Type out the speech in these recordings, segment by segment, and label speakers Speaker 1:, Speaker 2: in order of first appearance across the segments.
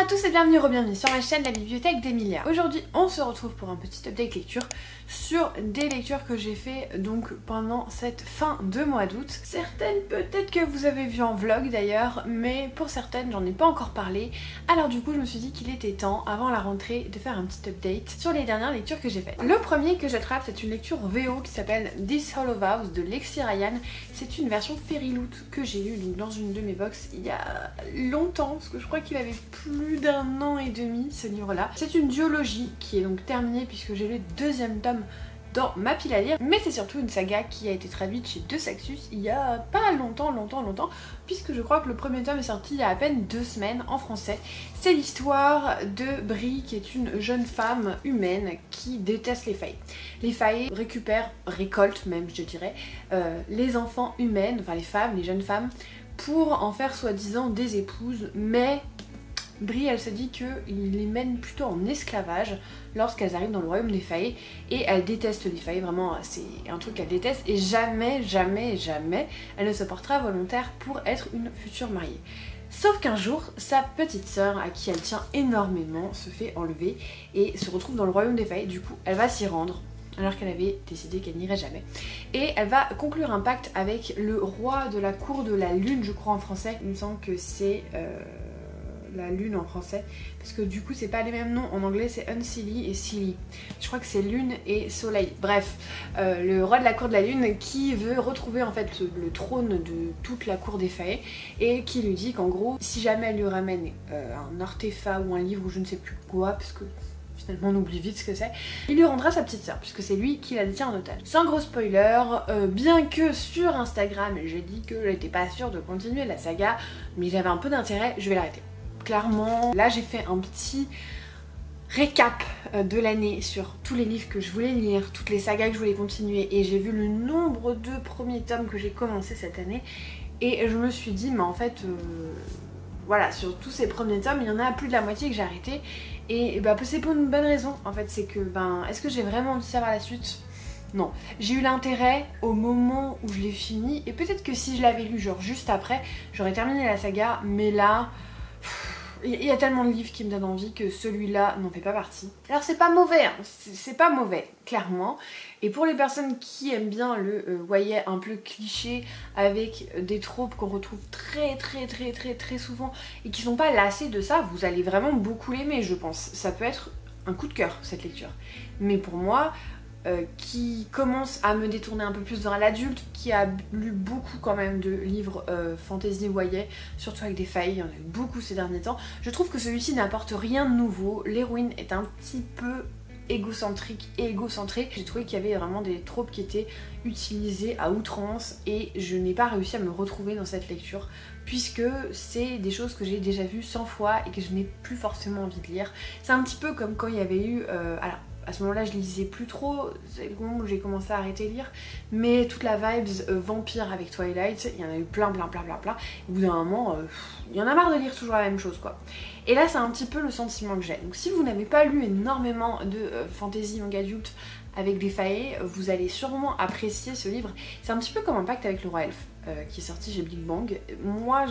Speaker 1: à tous et bienvenue sur ma chaîne La Bibliothèque d'Emilia. Aujourd'hui on se retrouve pour un petit update lecture sur des lectures que j'ai fait donc pendant cette fin de mois d'août. Certaines peut-être que vous avez vu en vlog d'ailleurs, mais pour certaines j'en ai pas encore parlé. Alors du coup je me suis dit qu'il était temps avant la rentrée de faire un petit update sur les dernières lectures que j'ai faites. Le premier que j'attrape c'est une lecture VO qui s'appelle This Hollow Vows de Lexi Ryan. C'est une version Fairyloot que j'ai lue donc dans une de mes box il y a longtemps, parce que je crois qu'il avait plus d'1 an et demi ce livre là. C'est une duologie qui est donc terminée puisque j'ai lu le deuxième tome dans ma pile à lire, mais c'est surtout une saga qui a été traduite chez De Saxus il y a pas longtemps, puisque je crois que le premier tome est sorti il y a à peine 2 semaines en français. C'est l'histoire de Brie qui est une jeune femme humaine qui déteste les failles. Les failles récoltent même je dirais, les enfants humaines, enfin les femmes, les jeunes femmes, pour en faire soi-disant des épouses, mais Brie elle se dit qu'il les mène plutôt en esclavage lorsqu'elles arrivent dans le royaume des failles, et elle déteste les failles, vraiment c'est un truc qu'elle déteste, et jamais elle ne se portera volontaire pour être une future mariée. Sauf qu'un jour, sa petite sœur, à qui elle tient énormément, se fait enlever et se retrouve dans le royaume des failles. Du coup elle va s'y rendre alors qu'elle avait décidé qu'elle n'irait jamais. Et elle va conclure un pacte avec le roi de la cour de la lune, je crois en français. Il me semble que c'est la lune en français, parce que du coup c'est pas les mêmes noms, en anglais c'est Unseelie et Seelie. Je crois que c'est lune et soleil. Bref, le roi de la cour de la lune qui veut retrouver en fait le trône de toute la cour des failles, et qui lui dit qu'en gros, si jamais elle lui ramène un artefact ou un livre ou je ne sais plus quoi, parce que finalement on oublie vite ce que c'est, il lui rendra sa petite sœur, puisque c'est lui qui la détient en otage. Sans gros spoiler, bien que sur Instagram j'ai dit que j'étais pas sûre de continuer la saga, mais j'avais un peu d'intérêt, je vais l'arrêter. Clairement, là j'ai fait un petit récap de l'année sur tous les livres que je voulais lire, toutes les sagas que je voulais continuer, et j'ai vu le nombre de premiers tomes que j'ai commencé cette année, et je me suis dit mais en fait voilà, sur tous ces premiers tomes il y en a plus de la moitié que j'ai arrêté, et bah c'est pour une bonne raison en fait, c'est que est-ce que j'ai vraiment envie de savoir la suite? Non, j'ai eu l'intérêt au moment où je l'ai fini, et peut-être que si je l'avais lu genre juste après j'aurais terminé la saga, mais là il y a tellement de livres qui me donnent envie que celui-là n'en fait pas partie. Alors c'est pas mauvais, hein, c'est pas mauvais, clairement. Et pour les personnes qui aiment bien le YA un peu cliché, avec des tropes qu'on retrouve très souvent, et qui sont pas lassés de ça, vous allez vraiment beaucoup l'aimer je pense. Ça peut être un coup de cœur cette lecture. Mais pour moi, qui commence à me détourner un peu plus vers l'adulte, qui a lu beaucoup quand même de livres fantasy YA, surtout avec des failles, il y en a eu beaucoup ces derniers temps, je trouve que celui-ci n'apporte rien de nouveau. L'héroïne est un petit peu égocentrique et égocentrée. J'ai trouvé qu'il y avait vraiment des tropes qui étaient utilisées à outrance, et je n'ai pas réussi à me retrouver dans cette lecture, puisque c'est des choses que j'ai déjà vues 100 fois et que je n'ai plus forcément envie de lire. C'est un petit peu comme quand il y avait eu... alors, à ce moment-là, je lisais plus trop, c'est le moment où j'ai commencé à arrêter de lire, mais toute la vibes vampire avec Twilight, il y en a eu plein. Au bout d'un moment, il y en a marre de lire toujours la même chose quoi. Et là, c'est un petit peu le sentiment que j'ai. Donc si vous n'avez pas lu énormément de fantasy young adulte avec des failles, vous allez sûrement apprécier ce livre. C'est un petit peu comme un pacte avec le roi elfe, qui est sorti chez Big Bang. Moi,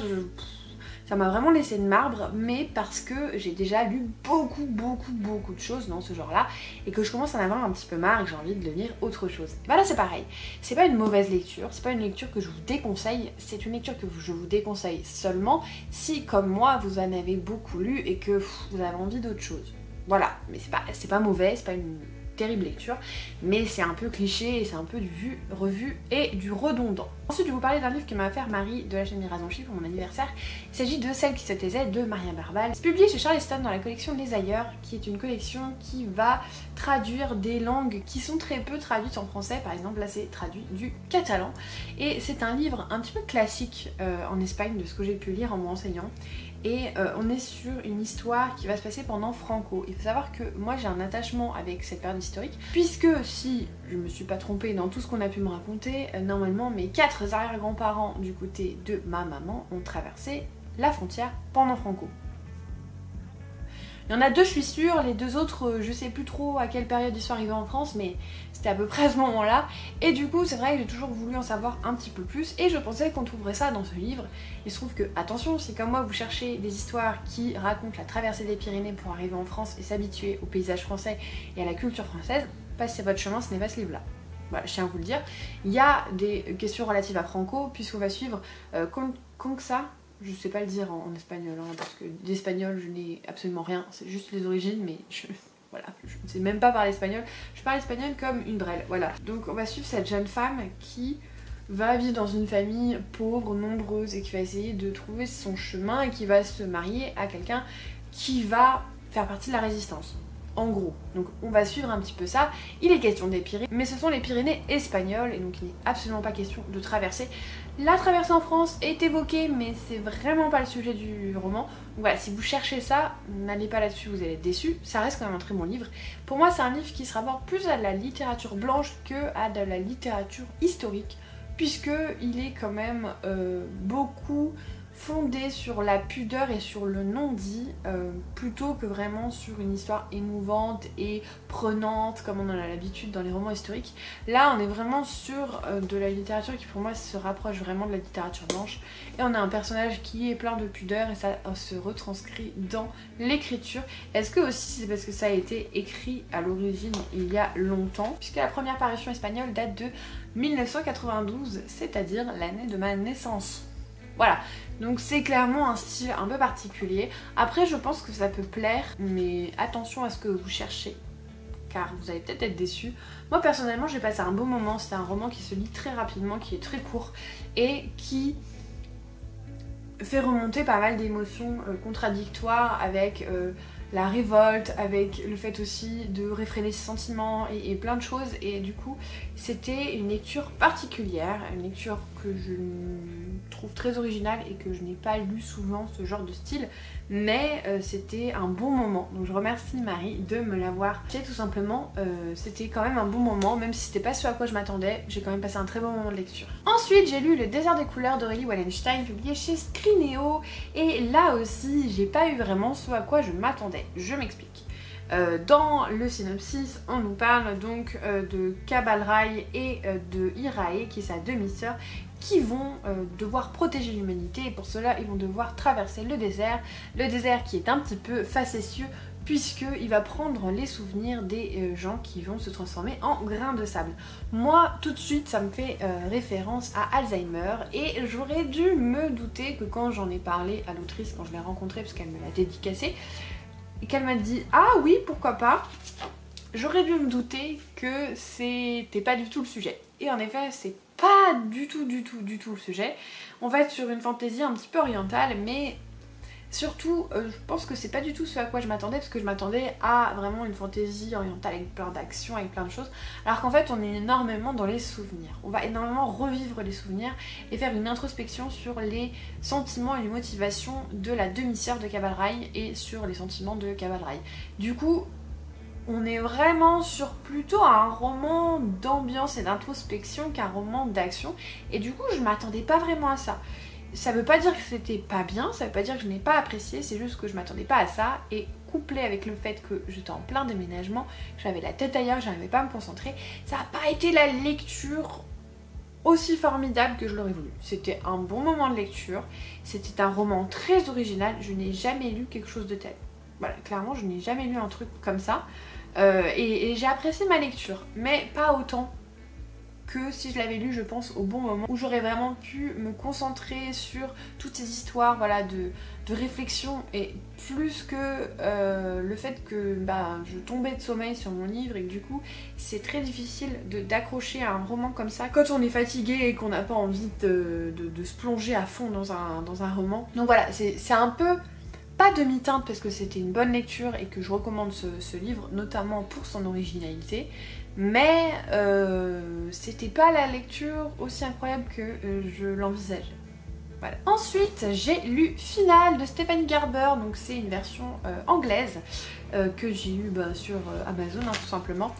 Speaker 1: ça m'a vraiment laissé de marbre, mais parce que j'ai déjà lu beaucoup de choses dans ce genre là, et que je commence à en avoir un petit peu marre et que j'ai envie de lire autre chose. Bah là c'est pareil, c'est pas une mauvaise lecture, c'est pas une lecture que je vous déconseille, c'est une lecture que je vous déconseille seulement si comme moi vous en avez beaucoup lu et que vous avez envie d'autre chose. Voilà, mais c'est pas mauvais, c'est pas une terrible lecture, mais c'est un peu cliché et c'est un peu du vu, revu et du redondant. Ensuite je vais vous parler d'un livre qui m'a offert Marie de la chaîne Mirazanchi pour mon anniversaire. Il s'agit de Celle qui se taisait de Maria Barbal. C'est publié chez Charleston dans la collection Les Ailleurs, qui est une collection qui va traduire des langues qui sont très peu traduites en français. Par exemple là c'est traduit du catalan, et c'est un livre un petit peu classique en Espagne de ce que j'ai pu lire en me renseignant. Et on est sur une histoire qui va se passer pendant Franco. Il faut savoir que moi j'ai un attachement avec cette période historique, puisque si je me suis pas trompée dans tout ce qu'on a pu me raconter, normalement mes 4 arrière-grands-parents du côté de ma maman ont traversé la frontière pendant Franco. Il y en a 2 je suis sûre, les 2 autres je sais plus trop à quelle période ils sont arrivés en France, mais c'était à peu près à ce moment-là. Et du coup c'est vrai que j'ai toujours voulu en savoir un petit peu plus et je pensais qu'on trouverait ça dans ce livre. Il se trouve que, attention, si comme moi vous cherchez des histoires qui racontent la traversée des Pyrénées pour arriver en France et s'habituer au paysage français et à la culture française, passez votre chemin, ce n'est pas ce livre-là. Voilà, je tiens à vous le dire. Il y a des questions relatives à Franco, puisqu'on va suivre Conxa. Je sais pas le dire en espagnol, hein, parce que d'espagnol je n'ai absolument rien, c'est juste les origines, mais voilà, je ne sais même pas parler espagnol. Je parle espagnol comme une brêle, voilà. Donc on va suivre cette jeune femme qui va vivre dans une famille pauvre, nombreuse, et qui va essayer de trouver son chemin et qui va se marier à quelqu'un qui va faire partie de la résistance. En gros, donc on va suivre un petit peu ça. Il est question des Pyrénées, mais ce sont les Pyrénées espagnoles et donc il n'est absolument pas question de traverser. La traversée en France est évoquée, mais c'est vraiment pas le sujet du roman. Donc voilà, si vous cherchez ça, n'allez pas là-dessus, vous allez être déçus. Ça reste quand même un très bon livre. Pour moi, c'est un livre qui se rapporte plus à de la littérature blanche que à de la littérature historique, puisque il est quand même beaucoup fondé sur la pudeur et sur le non-dit plutôt que vraiment sur une histoire émouvante et prenante comme on en a l'habitude dans les romans historiques. Là on est vraiment sur de la littérature qui pour moi se rapproche vraiment de la littérature blanche et on a un personnage qui est plein de pudeur et ça se retranscrit dans l'écriture. Est-ce que aussi c'est parce que ça a été écrit à l'origine il y a longtemps, puisque la première parution espagnole date de 1992, c'est-à-dire l'année de ma naissance. Voilà, donc c'est clairement un style un peu particulier. Après je pense que ça peut plaire, mais attention à ce que vous cherchez, car vous allez peut-être être déçus. Moi personnellement j'ai passé un beau moment, c'est un roman qui se lit très rapidement, qui est très court et qui fait remonter pas mal d'émotions contradictoires avec la révolte, avec le fait aussi de réfréner ses sentiments et plein de choses. Et du coup c'était une lecture particulière, une lecture que je trouve très originale et que je n'ai pas lu souvent ce genre de style, mais c'était un bon moment. Donc je remercie Marie de me l'avoir fait tout simplement. C'était quand même un bon moment, même si c'était pas ce à quoi je m'attendais, j'ai quand même passé un très bon moment de lecture. Ensuite j'ai lu Le désert des couleurs d'Aurélie Wallenstein, publié chez Scrinéo, et là aussi j'ai pas eu vraiment ce à quoi je m'attendais. Je m'explique. Dans le synopsis, on nous parle donc de Cabalraï et de Irae, qui est sa demi-sœur, qui vont devoir protéger l'humanité et pour cela ils vont devoir traverser le désert qui est un petit peu facétieux puisqu'il va prendre les souvenirs des gens qui vont se transformer en grains de sable. Moi tout de suite ça me fait référence à Alzheimer et j'aurais dû me douter que quand j'en ai parlé à l'autrice, quand je l'ai rencontrée parce qu'elle me l'a dédicacé, et qu'elle m'a dit ah oui pourquoi pas, j'aurais dû me douter que c'était pas du tout le sujet. Et en effet c'est pas du tout le sujet. On va être sur une fantaisie un petit peu orientale, mais surtout je pense que c'est pas du tout ce à quoi je m'attendais, parce que je m'attendais à vraiment une fantaisie orientale avec plein d'actions, avec plein de choses, alors qu'en fait on est énormément dans les souvenirs. On va énormément revivre les souvenirs et faire une introspection sur les sentiments et les motivations de la demi-sœur de Cabalraï et sur les sentiments de Cabalraï. Du coup on est vraiment sur plutôt un roman d'ambiance et d'introspection qu'un roman d'action. Et du coup, je m'attendais pas vraiment à ça. Ça veut pas dire que c'était pas bien, ça veut pas dire que je n'ai pas apprécié, c'est juste que je m'attendais pas à ça. Et couplé avec le fait que j'étais en plein déménagement, j'avais la tête ailleurs, j'arrivais pas à me concentrer, ça n'a pas été la lecture aussi formidable que je l'aurais voulu. C'était un bon moment de lecture, c'était un roman très original, je n'ai jamais lu quelque chose de tel. Voilà, clairement, je n'ai jamais lu un truc comme ça. Et j'ai apprécié ma lecture, mais pas autant que si je l'avais lu, je pense, au bon moment, où j'aurais vraiment pu me concentrer sur toutes ces histoires, voilà, de réflexion, et plus que le fait que je tombais de sommeil sur mon livre et que du coup c'est très difficile d'accrocher à un roman comme ça quand on est fatigué et qu'on n'a pas envie de se plonger à fond dans un roman. Donc voilà, c'est un peu pas demi-teinte parce que c'était une bonne lecture et que je recommande ce livre, notamment pour son originalité, mais c'était pas la lecture aussi incroyable que je l'envisageais. Voilà. Ensuite, j'ai lu Finale de Stephanie Garber, donc c'est une version anglaise que j'ai eue sur Amazon, hein, tout simplement,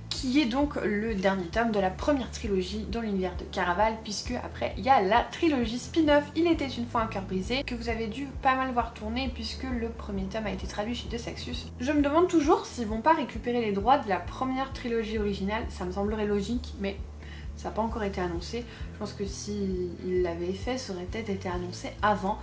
Speaker 1: qui qui est donc le dernier tome de la première trilogie dans l'univers de Caraval, puisque après il y a la trilogie spin-off Il était une fois un cœur brisé, que vous avez dû pas mal voir tourner puisque le premier tome a été traduit chez De Saxus. Je me demande toujours s'ils vont pas récupérer les droits de la première trilogie originale, ça me semblerait logique, mais ça n'a pas encore été annoncé. Je pense que s'ils l'avaient fait, ça aurait peut-être été annoncé avant.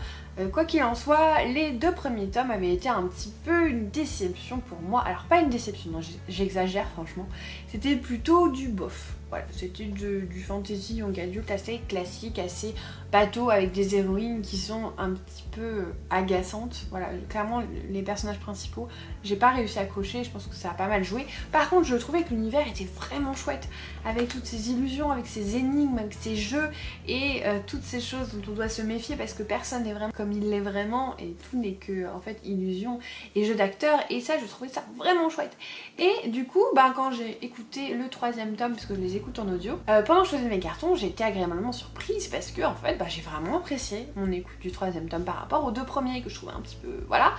Speaker 1: Quoi qu'il en soit, les 2 premiers tomes avaient été un petit peu une déception pour moi. Alors pas une déception, non, j'exagère franchement. C'était plutôt du bof. Voilà, c'était du fantasy young adulte assez classique, assez bateau, avec des héroïnes qui sont un petit peu agaçantes. Voilà, clairement les personnages principaux, j'ai pas réussi à accrocher, je pense que ça a pas mal joué. Par contre, je trouvais que l'univers était vraiment chouette, avec toutes ces illusions, avec ces énigmes, avec ces jeux, et toutes ces choses dont on doit se méfier parce que personne n'est vraiment comme il l'est vraiment, et tout n'est que en fait illusion et jeu d'acteur, et ça je trouvais ça vraiment chouette. Et du coup, quand j'ai écouté le 3e tome, parce que je les écoute en audio, pendant que je faisais mes cartons, j'ai été agréablement surprise parce que en fait j'ai vraiment apprécié mon écoute du 3e tome par rapport aux 2 premiers que je trouvais un petit peu, voilà.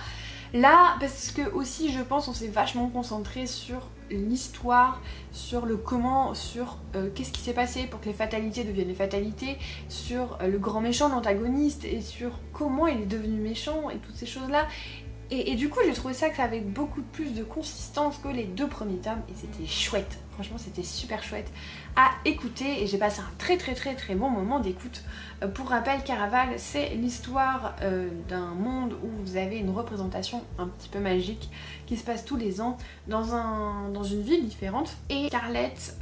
Speaker 1: Là, parce que aussi je pense on s'est vachement concentré sur l'histoire, sur le comment, sur qu'est-ce qui s'est passé pour que les fatalités deviennent les fatalités, sur le grand méchant, l'antagoniste, et sur comment il est devenu méchant et toutes ces choses-là. Et du coup j'ai trouvé ça que ça avait beaucoup plus de consistance que les 2 premiers tomes, et c'était chouette, franchement c'était super chouette à écouter, et j'ai passé un très bon moment d'écoute. Pour rappel, Caraval c'est l'histoire d'un monde où vous avez une représentation un petit peu magique qui se passe tous les ans dans une ville différente, et Scarlett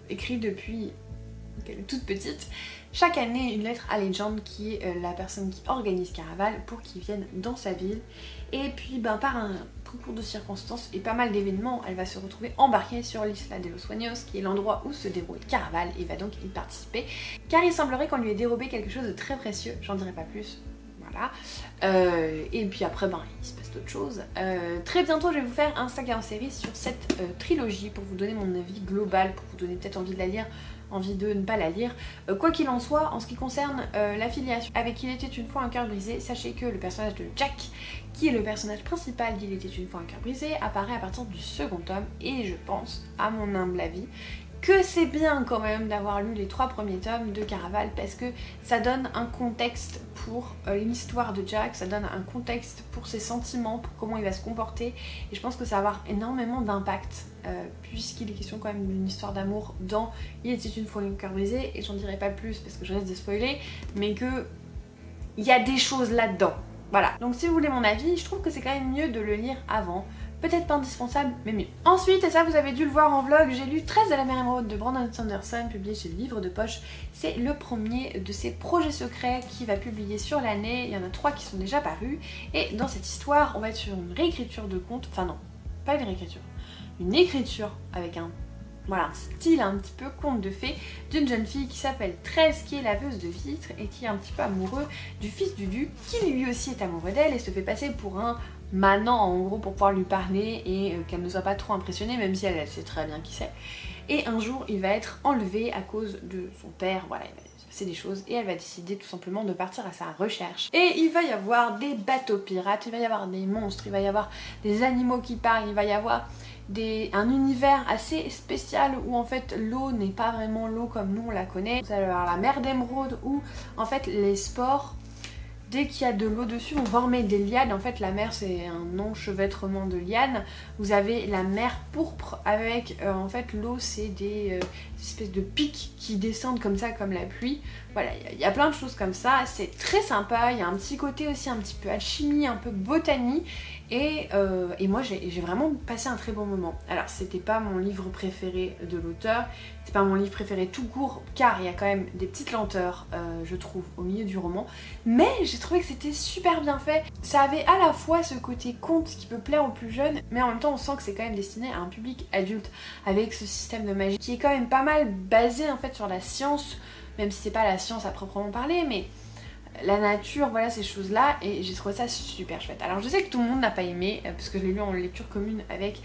Speaker 1: écrit depuis qu'elle est toute petite chaque année une lettre à Legend, qui est la personne qui organise Caraval, pour qu'ils viennent dans sa ville. Et puis par un concours de circonstances et pas mal d'événements, elle va se retrouver embarquée sur l'Isla de los Sueños, qui est l'endroit où se déroule Caraval, et va donc y participer, car il semblerait qu'on lui ait dérobé quelque chose de très précieux, j'en dirai pas plus. Voilà. Et puis après il se passe d'autres choses. Très bientôt je vais vous faire un saga en série sur cette trilogie, pour vous donner mon avis global, pour vous donner peut-être envie de la lire, envie de ne pas la lire. Quoi qu'il en soit, en ce qui concerne l'affiliation avec Il était une fois un cœur brisé, sachez que le personnage de Jack, qui est le personnage principal d'Il était une fois un cœur brisé, apparaît à partir du 2e tome, et je pense, à mon humble avis, que c'est bien quand même d'avoir lu les 3 premiers tomes de Caraval, parce que ça donne un contexte pour l'histoire de Jack, ça donne un contexte pour ses sentiments, pour comment il va se comporter, et je pense que ça va avoir énormément d'impact, puisqu'il est question quand même d'une histoire d'amour dans Il était une fois un cœur brisé, et j'en dirai pas plus parce que je risque de spoiler, mais que il y a des choses là-dedans. Voilà, donc si vous voulez mon avis, je trouve que c'est quand même mieux de le lire avant. Peut-être pas indispensable, mais mieux. Ensuite, et ça vous avez dû le voir en vlog, j'ai lu 13 de la mer émeraude de Brandon Sanderson, publié chez le Livre de Poche. C'est le premier de ses projets secrets qu'il va publier sur l'année. Il y en a 3 qui sont déjà parus. Et dans cette histoire, on va être sur une réécriture de conte. Enfin non, pas une réécriture. Une écriture avec un style un petit peu conte de fées, d'une jeune fille qui s'appelle 13, qui est laveuse de vitres et qui est un petit peu amoureux du fils du duc, qui lui aussi est amoureux d'elle et se fait passer pour un manant en gros pour pouvoir lui parler et qu'elle ne soit pas trop impressionnée, même si elle sait très bien qui c'est. Et un jour il va être enlevé à cause de son père, voilà, il va se passer des choses et elle va décider tout simplement de partir à sa recherche. Et il va y avoir des bateaux pirates, il va y avoir des monstres, il va y avoir des animaux qui parlent, il va y avoir un univers assez spécial où en fait l'eau n'est pas vraiment l'eau comme nous on la connaît. Vous allez avoir la mer d'émeraude où en fait les spores, dès qu'il y a de l'eau dessus, vont former des lianes. En fait la mer c'est un enchevêtrement de lianes. Vous avez la mer pourpre avec en fait l'eau c'est des espèces de pics qui descendent comme ça comme la pluie. Voilà, il y a plein de choses comme ça, c'est très sympa, il y a un petit côté aussi un petit peu alchimie, un peu botanie. Et moi j'ai vraiment passé un très bon moment. Alors c'était pas mon livre préféré de l'auteur, c'est pas mon livre préféré tout court, car il y a quand même des petites lenteurs je trouve au milieu du roman, mais j'ai trouvé que c'était super bien fait. Ça avait à la fois ce côté conte qui peut plaire aux plus jeunes, mais en même temps on sent que c'est quand même destiné à un public adulte, avec ce système de magie qui est quand même pas mal basé en fait sur la science, même si c'est pas la science à proprement parler, mais la nature, voilà ces choses là, et j'ai trouvé ça super chouette. Alors je sais que tout le monde n'a pas aimé, parce que je l'ai lu en lecture commune avec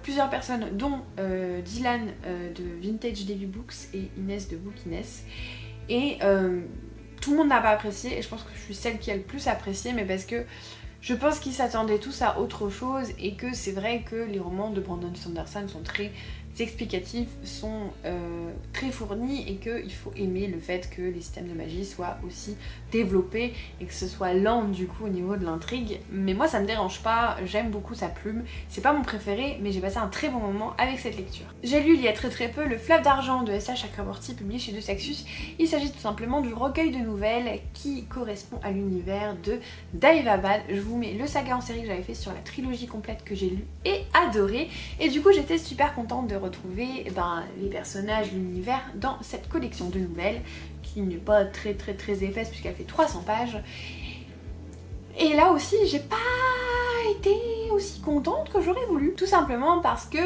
Speaker 1: plusieurs personnes, dont Dylan de Vintage Daily Books et Inès de Book Inès, et tout le monde n'a pas apprécié, et je pense que je suis celle qui a le plus apprécié, mais parce que je pense qu'ils s'attendaient tous à autre chose, et que c'est vrai que les romans de Brandon Sanderson sont très explicatifs sont très fournis et qu'il faut aimer le fait que les systèmes de magie soient aussi développés et que ce soit lent du coup au niveau de l'intrigue. Mais moi ça me dérange pas, j'aime beaucoup sa plume, c'est pas mon préféré mais j'ai passé un très bon moment avec cette lecture. J'ai lu il y a très peu Le Fleuve d'Argent de S.H. Chakraborty publié chez De Saxus. Il s'agit tout simplement du recueil de nouvelles qui correspond à l'univers de Daevabad. Je vous mets le saga en série que j'avais fait sur la trilogie complète que j'ai lu et adoré, et du coup j'étais super contente de retrouver les personnages, l'univers dans cette collection de nouvelles qui n'est pas très épaisse puisqu'elle fait 300 pages. Et là aussi j'ai pas été aussi contente que j'aurais voulu, tout simplement parce que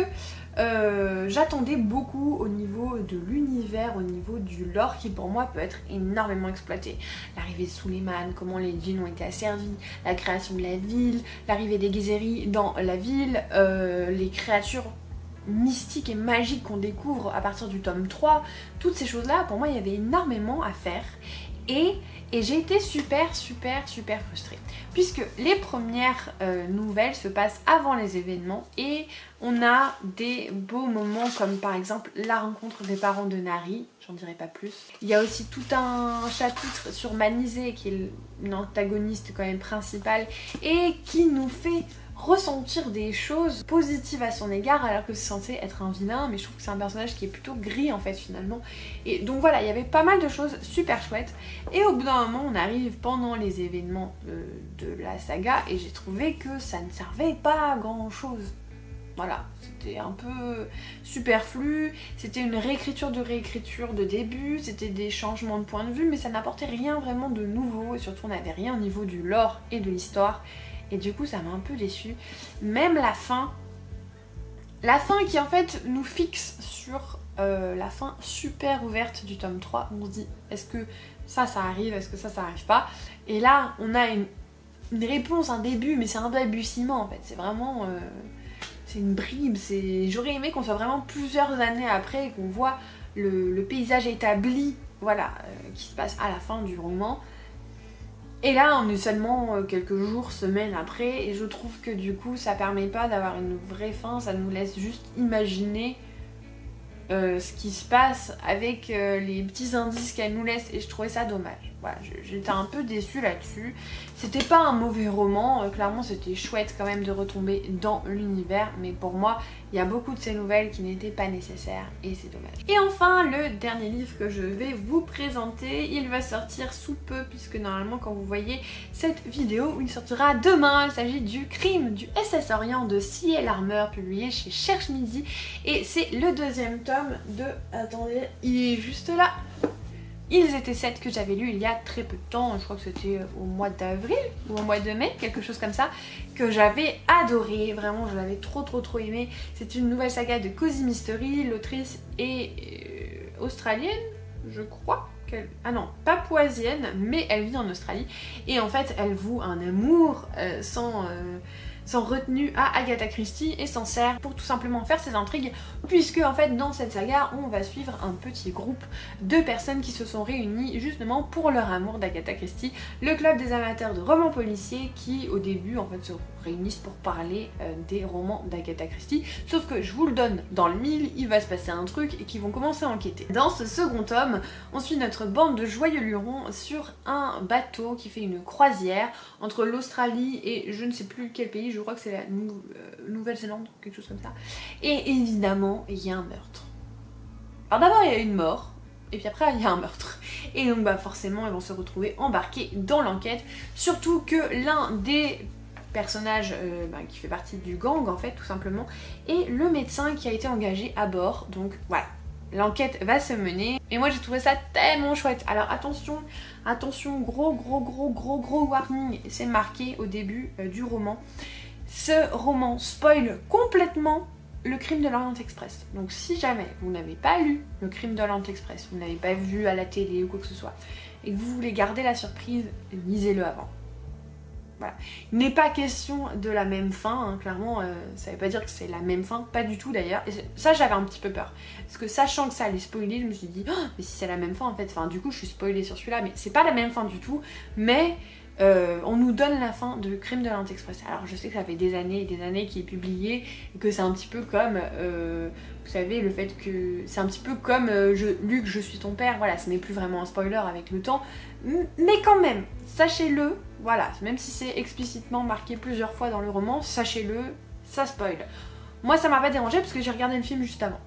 Speaker 1: j'attendais beaucoup au niveau de l'univers, au niveau du lore qui pour moi peut être énormément exploité. L'arrivée de Suleiman, comment les djinns ont été asservis, la création de la ville, l'arrivée des Geyseris dans la ville, les créatures mystiques et magiques qu'on découvre à partir du tome 3, toutes ces choses là, pour moi il y avait énormément à faire. Et j'ai été super frustrée puisque les premières nouvelles se passent avant les événements et on a des beaux moments comme par exemple la rencontre des parents de Nari, j'en dirai pas plus. Il y a aussi tout un chapitre sur Manizé qui est une antagoniste quand même principale et qui nous fait ressentir des choses positives à son égard alors que c'est censé être un vilain, mais je trouve que c'est un personnage qui est plutôt gris en fait finalement. Et donc voilà, il y avait pas mal de choses super chouettes et au bout d'un moment on arrive pendant les événements de la saga et j'ai trouvé que ça ne servait pas à grand chose. Voilà, c'était un peu superflu, c'était une réécriture de début, c'était des changements de point de vue mais ça n'apportait rien vraiment de nouveau et surtout on n'avait rien au niveau du lore et de l'histoire. Et du coup ça m'a un peu déçue. Même la fin qui en fait nous fixe sur la fin super ouverte du tome 3. On se dit est-ce que ça arrive, est-ce que ça arrive pas. Et là on a une réponse, un début, mais c'est un balbutiement en fait. C'est vraiment c'est une bribe. J'aurais aimé qu'on soit vraiment plusieurs années après et qu'on voit le paysage établi, voilà, qui se passe à la fin du roman. Et là on est seulement quelques jours, semaines après et je trouve que du coup ça permet pas d'avoir une vraie fin, ça nous laisse juste imaginer ce qui se passe avec les petits indices qu'elle nous laisse et je trouvais ça dommage. Voilà, j'étais un peu déçue là-dessus. C'était pas un mauvais roman, clairement c'était chouette quand même de retomber dans l'univers, mais pour moi il y a beaucoup de ces nouvelles qui n'étaient pas nécessaires et c'est dommage. Et enfin le dernier livre que je vais vous présenter, il va sortir sous peu puisque normalement quand vous voyez cette vidéo il sortira demain. Il s'agit du Crime du SS Orient de C.L. Armer publié chez Cherche Midi et c'est le deuxième tome de... Attendez, il est juste là. Ils étaient 7 que j'avais lu il y a très peu de temps, je crois que c'était au mois d'avril ou au mois de mai, quelque chose comme ça, que j'avais adoré, vraiment je l'avais trop aimé. C'est une nouvelle saga de Cozy Mystery, l'autrice est australienne, je crois. Ah non, papouasienne, mais elle vit en Australie et en fait elle voue un amour sans retenue à Agatha Christie et s'en sert pour tout simplement faire ses intrigues puisque en fait dans cette saga on va suivre un petit groupe de personnes qui se sont réunies justement pour leur amour d'Agatha Christie, le club des amateurs de romans policiers qui au début en fait se réunissent pour parler des romans d'Agatha Christie, sauf que je vous le donne dans le mille, il va se passer un truc et qu'ils vont commencer à enquêter. Dans ce second tome, on suit notre bande de joyeux lurons sur un bateau qui fait une croisière entre l'Australie et je ne sais plus quel pays, je crois que c'est la Nouvelle-Zélande, quelque chose comme ça. Et évidemment, il y a un meurtre. Alors d'abord, il y a une mort, et puis après, il y a un meurtre. Et donc forcément, ils vont se retrouver embarqués dans l'enquête, surtout que l'un des personnage qui fait partie du gang en fait tout simplement et le médecin qui a été engagé à bord, donc voilà, l'enquête va se mener et moi j'ai trouvé ça tellement chouette. Alors attention, gros warning, c'est marqué au début du roman. Ce roman spoil complètement le Crime de l'Orient Express, donc si jamais vous n'avez pas lu le Crime de l'Orient Express, vous n'avez pas vu à la télé ou quoi que ce soit et que vous voulez garder la surprise, lisez-le avant. Voilà. Il n'est pas question de la même fin, hein, clairement, ça veut pas dire que c'est la même fin, pas du tout d'ailleurs. Et ça j'avais un petit peu peur, parce que sachant que ça allait spoiler, je me suis dit, oh, mais si c'est la même fin en fait, enfin du coup je suis spoilée sur celui-là, mais c'est pas la même fin du tout, mais on nous donne la fin de Crime de l'Orient Express. Alors je sais que ça fait des années et des années qu'il est publié et que c'est un petit peu comme, vous savez, le fait que c'est un petit peu comme Luc, je suis ton père, voilà, ce n'est plus vraiment un spoiler avec le temps, mais quand même, sachez-le, voilà, même si c'est explicitement marqué plusieurs fois dans le roman, sachez-le, ça spoil. Moi ça m'a pas dérangé parce que j'ai regardé le film juste avant.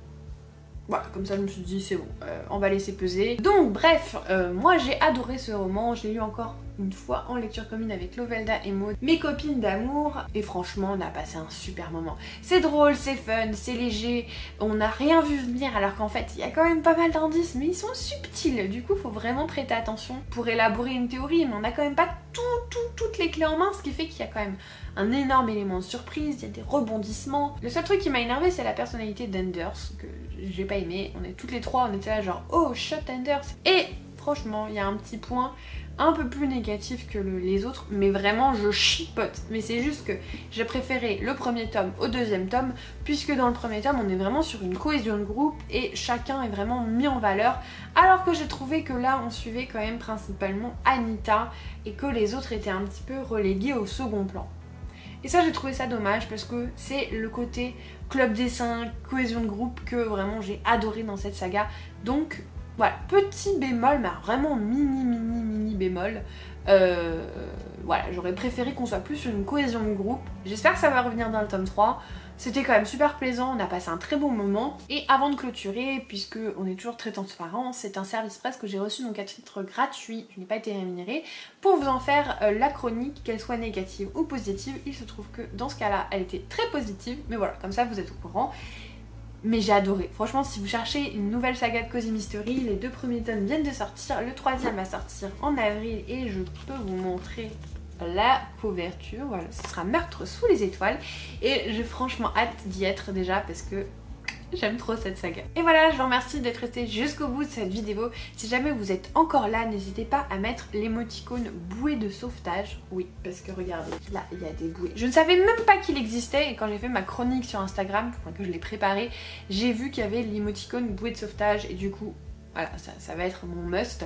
Speaker 1: Voilà, comme ça je me suis dit c'est bon, on va laisser peser. Donc bref, moi j'ai adoré ce roman, je l'ai lu encore une fois en lecture commune avec Lovelda et Maud, mes copines d'amour, et franchement on a passé un super moment. C'est drôle, c'est fun, c'est léger, on n'a rien vu venir alors qu'en fait il y a quand même pas mal d'indices mais ils sont subtils, du coup faut vraiment prêter attention pour élaborer une théorie, mais on n'a quand même pas toutes les clés en main, ce qui fait qu'il y a quand même un énorme élément de surprise, il y a des rebondissements. Le seul truc qui m'a énervé c'est la personnalité d'Enders, que j'ai pas aimé, on est toutes les trois, on était là genre oh shut Enders, et franchement il y a un petit point un peu plus négatif que les autres, mais vraiment je chipote. Mais c'est juste que j'ai préféré le premier tome au deuxième tome, puisque dans le premier tome on est vraiment sur une cohésion de groupe et chacun est vraiment mis en valeur, alors que j'ai trouvé que là on suivait quand même principalement Anita et que les autres étaient un petit peu relégués au second plan. Et ça j'ai trouvé ça dommage parce que c'est le côté club des 5, cohésion de groupe que vraiment j'ai adoré dans cette saga. Donc voilà, petit bémol, mais vraiment mini bémol. Voilà, j'aurais préféré qu'on soit plus sur une cohésion de groupe. J'espère que ça va revenir dans le tome 3. C'était quand même super plaisant, on a passé un très bon moment. Et avant de clôturer, puisque on est toujours très transparent, c'est un service presse que j'ai reçu donc à titre gratuit, je n'ai pas été rémunérée, pour vous en faire la chronique, qu'elle soit négative ou positive. Il se trouve que dans ce cas-là, elle était très positive, mais voilà, comme ça vous êtes au courant. Mais j'ai adoré. Franchement, si vous cherchez une nouvelle saga de Cozy Mystery, les 2 premiers tomes viennent de sortir, le 3e va sortir en avril et je peux vous montrer la couverture. Voilà, ce sera Meurtre sous les étoiles et j'ai franchement hâte d'y être déjà parce que j'aime trop cette saga. Et voilà, je vous remercie d'être resté jusqu'au bout de cette vidéo. Si jamais vous êtes encore là, n'hésitez pas à mettre l'émoticône bouée de sauvetage. Oui, parce que regardez, là, il y a des bouées. Je ne savais même pas qu'il existait et quand j'ai fait ma chronique sur Instagram, enfin que je l'ai préparée, j'ai vu qu'il y avait l'émoticône bouée de sauvetage et du coup... Voilà, ça va être mon must.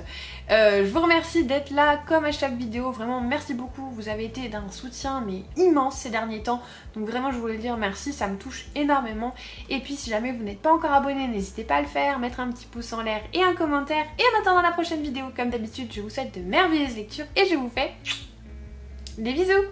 Speaker 1: Je vous remercie d'être là comme à chaque vidéo. Vraiment, merci beaucoup. Vous avez été d'un soutien mais immense ces derniers temps. Donc vraiment, je voulais dire merci. Ça me touche énormément. Et puis, si jamais vous n'êtes pas encore abonné, n'hésitez pas à le faire. Mettre un petit pouce en l'air et un commentaire. Et en attendant la prochaine vidéo, comme d'habitude, je vous souhaite de merveilleuses lectures. Et je vous fais des bisous.